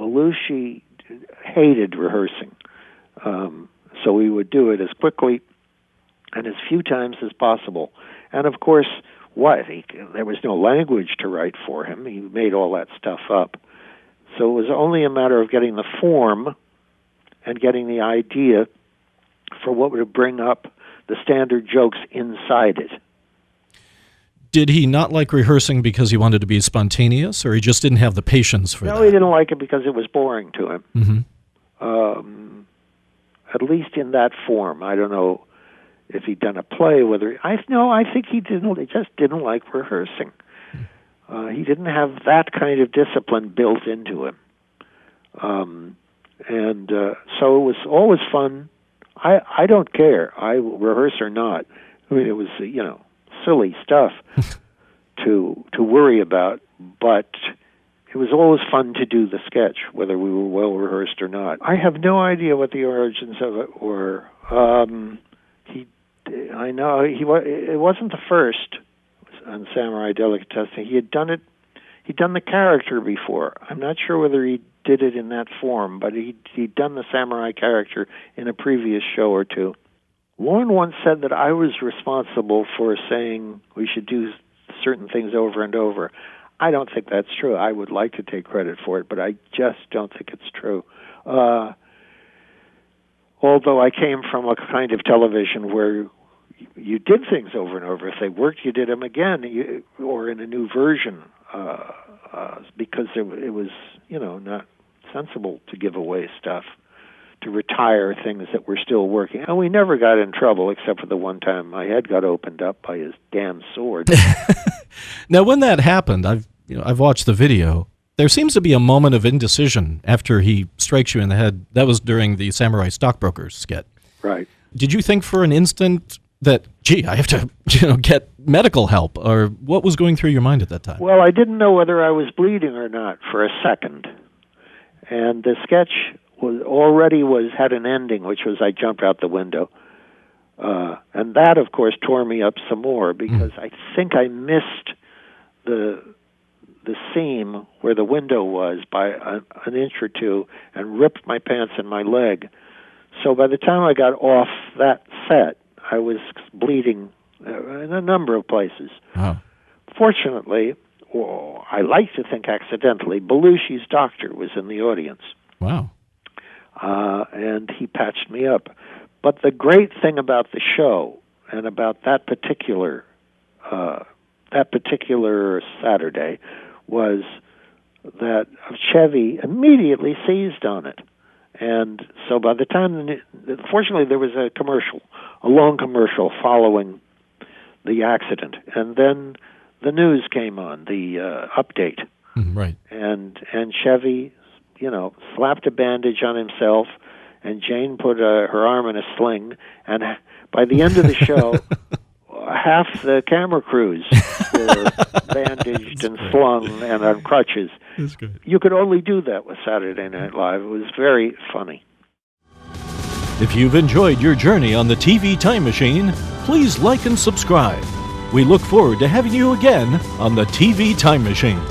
Belushi hated rehearsing. So we would do it as quickly and as few times as possible. And of course, there was no language to write for him. He made all that stuff up. So it was only a matter of getting the form and getting the idea for what would bring up the standard jokes inside it. Did he not like rehearsing because he wanted to be spontaneous, or he just didn't have the patience for that? No, he didn't like it because it was boring to him. Mm-hmm. At least in that form. I don't know if he'd done a play, I think he just didn't like rehearsing. He didn't have that kind of discipline built into him. So it was always fun. I don't care. I rehearse or not. I mean, it was, silly stuff to worry about, but it was always fun to do the sketch, whether we were well rehearsed or not. I have no idea what the origins of it were. I know it wasn't the first on Samurai Delicatessen. He'd done the character before. I'm not sure whether he did it in that form, but he'd done the samurai character in a previous show or two. Lorne once said that I was responsible for saying we should do certain things over and over. I don't think that's true. I would like to take credit for it, but I just don't think it's true. Although I came from a kind of television where you did things over and over. If they worked, you did them again, or in a new version, because it was, not sensible to give away stuff, to retire things that were still working. And we never got in trouble, except for the one time my head got opened up by his damn sword. Now, when that happened, I've watched the video. There seems to be a moment of indecision after he strikes you in the head. That was during the Samurai Stockbroker skit. Right. Did you think for an instant that, I have to, get medical help, or what was going through your mind at that time? Well, I didn't know whether I was bleeding or not for a second. And the sketch had an ending, which was I jumped out the window. And that, of course, tore me up some more, because I think I missed the seam where the window was by an inch or two and ripped my pants and my leg. So by the time I got off that set, I was bleeding in a number of places. Oh. Fortunately, or I like to think accidentally, Belushi's doctor was in the audience. Wow. And he patched me up. But the great thing about the show and about that particular Saturday was that Chevy immediately seized on it. And so by the time, fortunately, there was a long commercial following the accident. And then the news came on, the update. Right. And Chevy, slapped a bandage on himself, and Jane put her arm in a sling. And by the end of the show, half the camera crews were bandaged and slung and on crutches. That's good. You could only do that with Saturday Night Live. It was very funny. If you've enjoyed your journey on the TV Time Machine, please like and subscribe. We look forward to having you again on the TV Time Machine.